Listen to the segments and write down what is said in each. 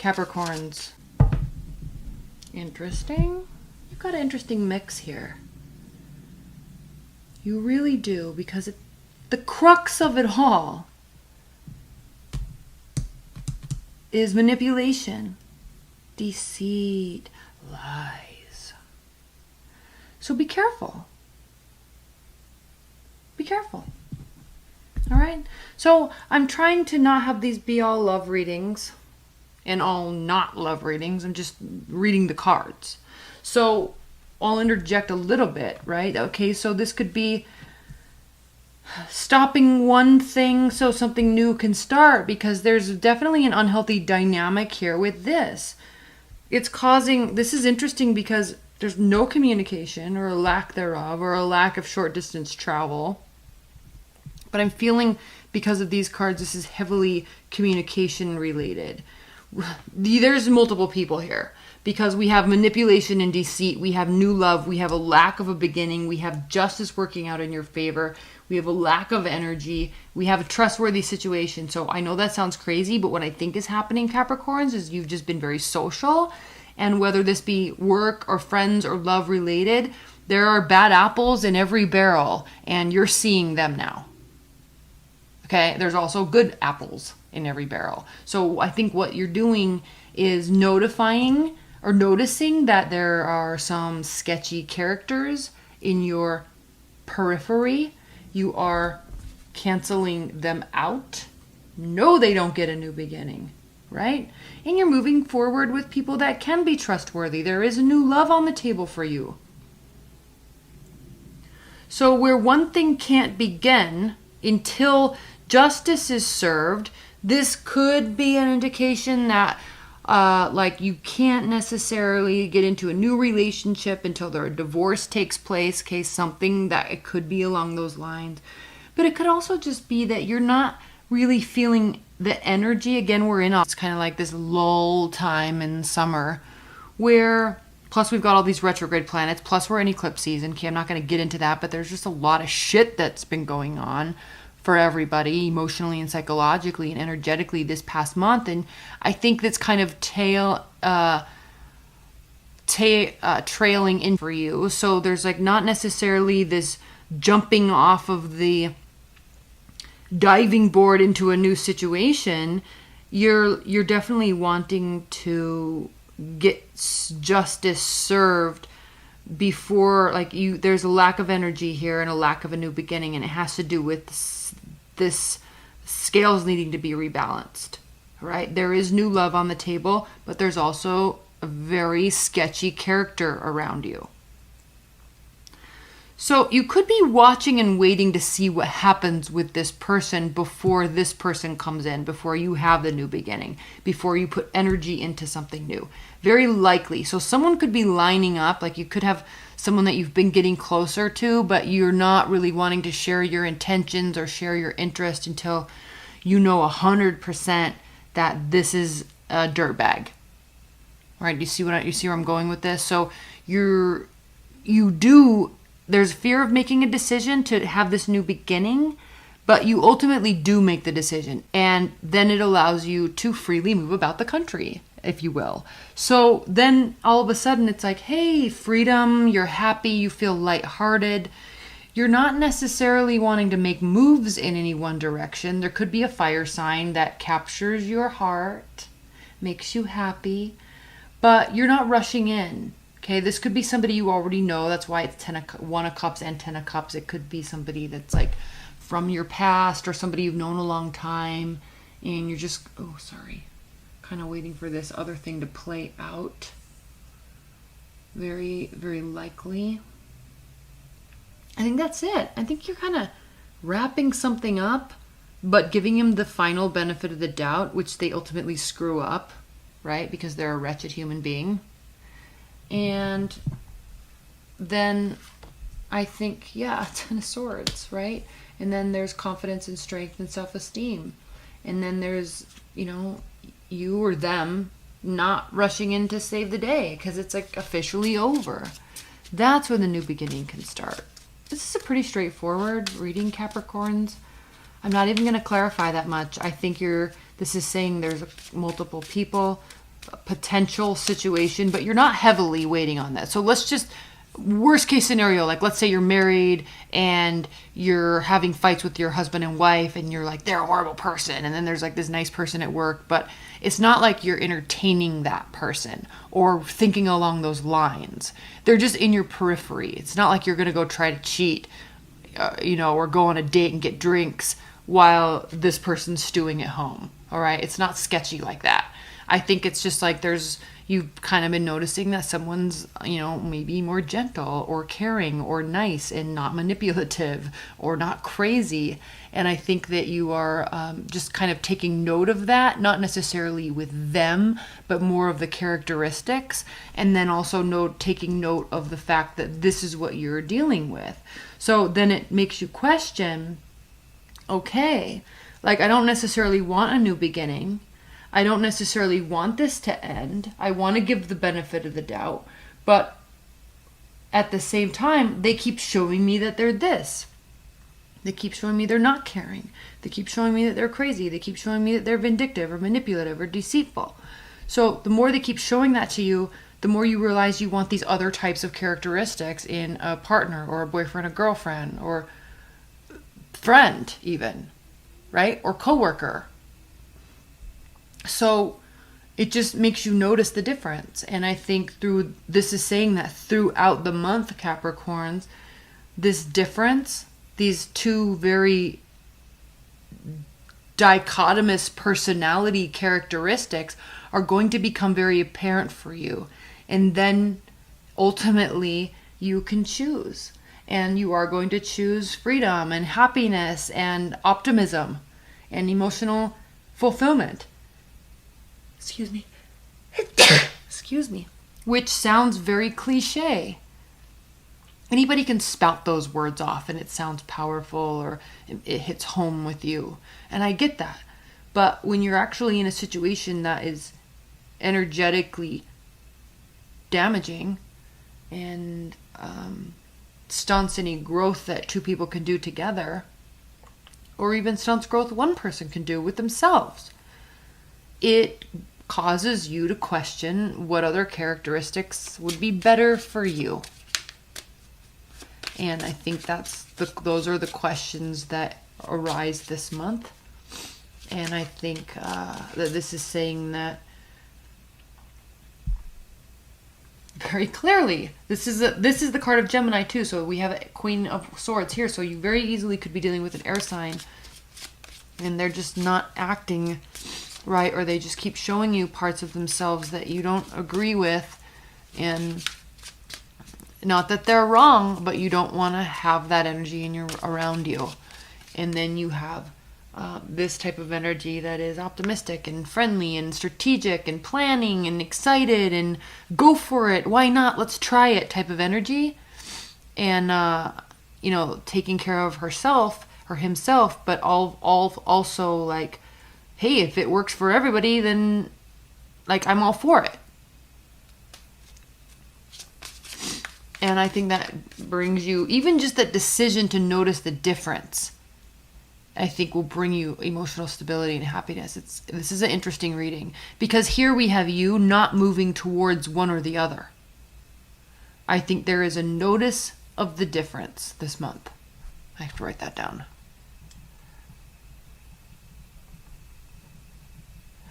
Capricorns. Interesting. You've got an interesting mix here. You really do, because the crux of it all is manipulation, deceit, lies. So be careful. Be careful. All right? So I'm trying to not have these be all love readings and all not love readings. I'm just reading the cards. So I'll interject a little bit, right? Okay, so this could be stopping one thing so something new can start, because there's definitely an unhealthy dynamic here with this. It's causing, this is interesting because there's no communication or a lack thereof, or a lack of short distance travel. But I'm feeling, because of these cards, this is heavily communication related. There's multiple people here, because we have manipulation and deceit, we have new love, we have a lack of a beginning, we have justice working out in your favor, we have a lack of energy, we have a trustworthy situation. So I know that sounds crazy, but what I think is happening, Capricorns, is you've just been very social, and whether this be work or friends or love related, there are bad apples in every barrel, and you're seeing them now. Okay, there's also good apples in every barrel. So I think what you're doing is notifying or noticing that there are some sketchy characters in your periphery. You are canceling them out. No, they don't get a new beginning, right? And you're moving forward with people that can be trustworthy. There is a new love on the table for you. So where one thing can't begin until justice is served, this could be an indication that like you can't necessarily get into a new relationship until a divorce takes place, case something that it could be along those lines. But it could also just be that you're not really feeling the energy. Again, we're in, it's kind of like this lull time in summer where, plus we've got all these retrograde planets, plus we're in eclipse season. Okay, I'm not going to get into that, but there's just a lot of shit that's been going on for everybody emotionally and psychologically and energetically this past month. And I think that's kind of trailing in for you. So there's like not necessarily this jumping off of the diving board into a new situation. You're definitely wanting to get justice served before, like, there's a lack of energy here and a lack of a new beginning, and it has to do with this scales needing to be rebalanced, right? There is new love on the table, but there's also a very sketchy character around you. So you could be watching and waiting to see what happens with this person before this person comes in, before you have the new beginning, before you put energy into something new. Very likely. So someone could be lining up, like you could have someone that you've been getting closer to, but you're not really wanting to share your intentions or share your interest until you know 100% that this is a dirtbag. All right, you see where I'm going with this? So there's fear of making a decision to have this new beginning, but you ultimately do make the decision, and then it allows you to freely move about the country, if you will. So then all of a sudden it's like, hey, freedom, you're happy, you feel lighthearted. You're not necessarily wanting to make moves in any one direction. There could be a fire sign that captures your heart, makes you happy, but you're not rushing in. Okay, this could be somebody you already know. That's why it's 1 of Cups and 10 of Cups. It could be somebody that's like from your past or somebody you've known a long time, and you're just, kind of waiting for this other thing to play out. Very, very likely. I think that's it. I think you're kind of wrapping something up, but giving him the final benefit of the doubt, which they ultimately screw up, right? Because they're a wretched human being. And then I think, 10 of Swords, right? And then there's confidence and strength and self-esteem. And then there's, you or them not rushing in to save the day because it's like officially over. That's when the new beginning can start. This is a pretty straightforward reading, Capricorns. I'm not even going to clarify that much. I think this is saying there's multiple people potential situation, but you're not heavily waiting on that. So let's just, worst case scenario, like let's say you're married and you're having fights with your husband and wife and you're like, they're a horrible person. And then there's like this nice person at work, but it's not like you're entertaining that person or thinking along those lines. They're just in your periphery. It's not like you're going to go try to cheat, or go on a date and get drinks while this person's stewing at home. All right. It's not sketchy like that. I think it's just like you've kind of been noticing that someone's, maybe more gentle or caring or nice and not manipulative or not crazy. And I think that you are just kind of taking note of that, not necessarily with them, but more of the characteristics. And then also taking note of the fact that this is what you're dealing with. So then it makes you question, okay, like I don't necessarily want a new beginning. I don't necessarily want this to end. I want to give the benefit of the doubt. But at the same time, they keep showing me that they're this. They keep showing me they're not caring. They keep showing me that they're crazy. They keep showing me that they're vindictive or manipulative or deceitful. So the more they keep showing that to you, the more you realize you want these other types of characteristics in a partner or a boyfriend, a girlfriend, or friend even, right? Or coworker. So it just makes you notice the difference. And I think this is saying that throughout the month, Capricorns, this difference, these two very dichotomous personality characteristics are going to become very apparent for you. And then ultimately you can choose. And you are going to choose freedom and happiness and optimism and emotional fulfillment. Excuse me. Excuse me. Which sounds very cliche. Anybody can spout those words off and it sounds powerful or it hits home with you. And I get that. But when you're actually in a situation that is energetically damaging and stunts any growth that two people can do together, or even stunts growth one person can do with themselves, it causes you to question what other characteristics would be better for you. And I think those are the questions that arise this month. And I think that this is saying that very clearly. This is the card of Gemini too. So we have a Queen of Swords here. So you very easily could be dealing with an air sign, and they're just not acting right, or they just keep showing you parts of themselves that you don't agree with. And not that they're wrong, but you don't want to have that energy around you. And then you have this type of energy that is optimistic and friendly and strategic and planning and excited and go for it, why not, let's try it type of energy. And taking care of herself or himself, but also like, hey, if it works for everybody, then like I'm all for it. And I think that brings you, even just that decision to notice the difference, I think will bring you emotional stability and happiness. This is an interesting reading because here we have you not moving towards one or the other. I think there is a notice of the difference this month. I have to write that down.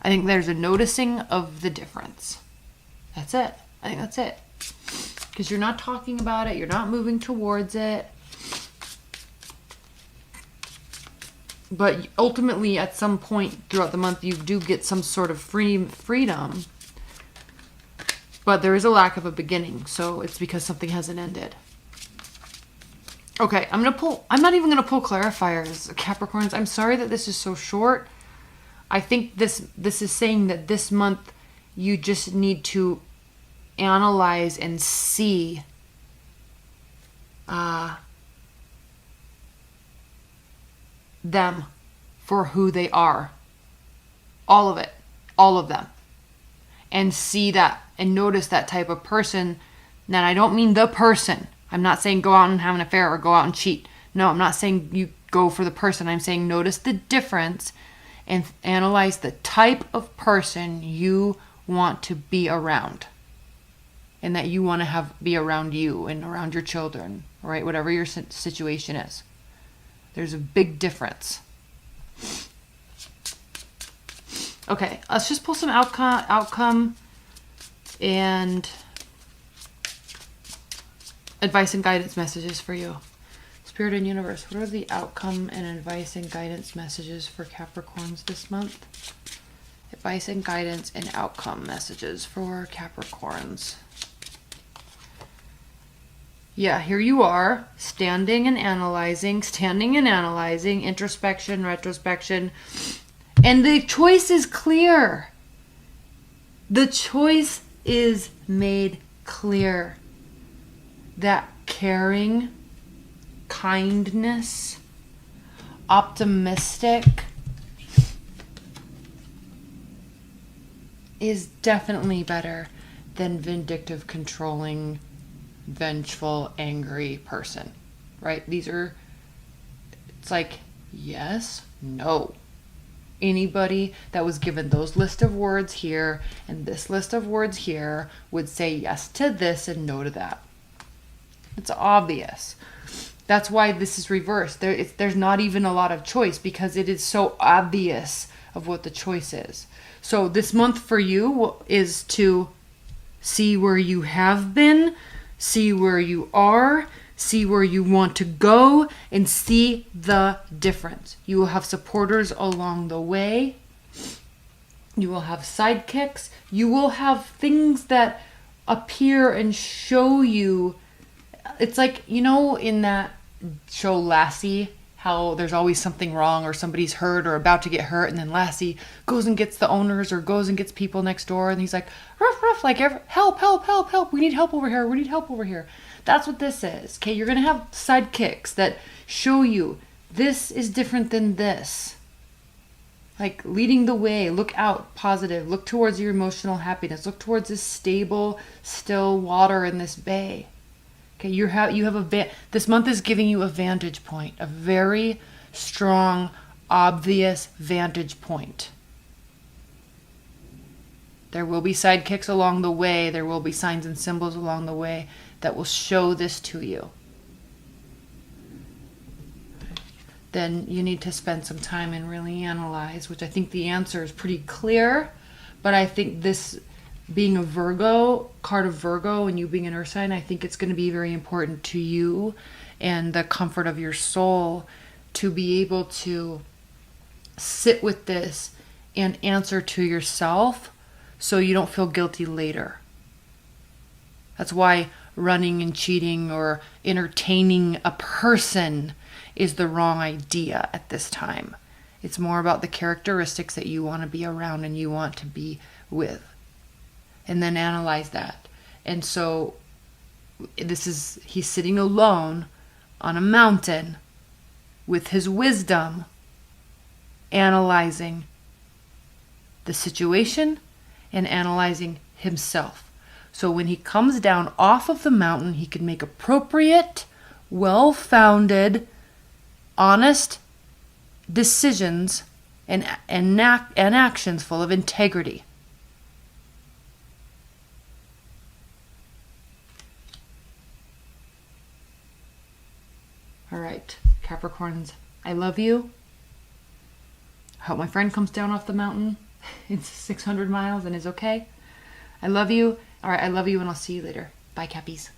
I think there's a noticing of the difference. That's it. I think that's it. Because you're not talking about it. You're not moving towards it. But ultimately, at some point throughout the month, you do get some sort of freedom. But there is a lack of a beginning. So it's because something hasn't ended. Okay, I'm not even going to pull clarifiers, Capricorns. I'm sorry that this is so short. I think this is saying that this month you just need to analyze and see them for who they are. All of it. All of them. And see that and notice that type of person. Now, I don't mean the person. I'm not saying go out and have an affair or go out and cheat. No, I'm not saying you go for the person. I'm saying notice the difference and analyze the type of person you want to be around, and that you want to be around you and around your children, right? Whatever your situation is. There's a big difference. Okay, let's just pull some outcome and advice and guidance messages for you. Spirit and universe, what are the outcome and advice and guidance messages for Capricorns this month? Advice and guidance and outcome messages for Capricorns. Yeah, here you are, standing and analyzing, introspection, retrospection. And the choice is clear. The choice is made clear. That caring, kindness, optimistic is definitely better than vindictive, controlling, vengeful, angry person, right? It's like, yes, no. Anybody that was given those list of words here and this list of words here would say yes to this and no to that. It's obvious. That's why this is reversed. There's not even a lot of choice because it is so obvious of what the choice is. So this month for you is to see where you have been, see where you are, see where you want to go, and see the difference. You will have supporters along the way. You will have sidekicks. You will have things that appear and show you. It's like, you know, in that show Lassie, how there's always something wrong or somebody's hurt or about to get hurt, and then Lassie goes and gets the owners or goes and gets people next door, and he's like, ruff, ruff, like, help, help, help, help. We need help over here. We need help over here. That's what this is. Okay, you're going to have sidekicks that show you this is different than this. Like leading the way, look out, positive, look towards your emotional happiness, look towards this stable, still water in this bay. Okay, this month is giving you a vantage point, a very strong, obvious vantage point. There will be sidekicks along the way. There will be signs and symbols along the way that will show this to you. Then you need to spend some time and really analyze, which I think the answer is pretty clear. But I think this being a Virgo, card of Virgo, and you being an earth sign, I think it's going to be very important to you and the comfort of your soul to be able to sit with this and answer to yourself so you don't feel guilty later. That's why running and cheating or entertaining a person is the wrong idea at this time. It's more about the characteristics that you want to be around and you want to be with. And then analyze that. And so he's sitting alone on a mountain with his wisdom, analyzing the situation and analyzing himself. So when he comes down off of the mountain, he can make appropriate, well-founded, honest decisions and actions full of integrity. All right, Capricorns, I love you. I hope my friend comes down off the mountain. It's 600 miles and is okay. I love you. All right, I love you, and I'll see you later. Bye, Cappies.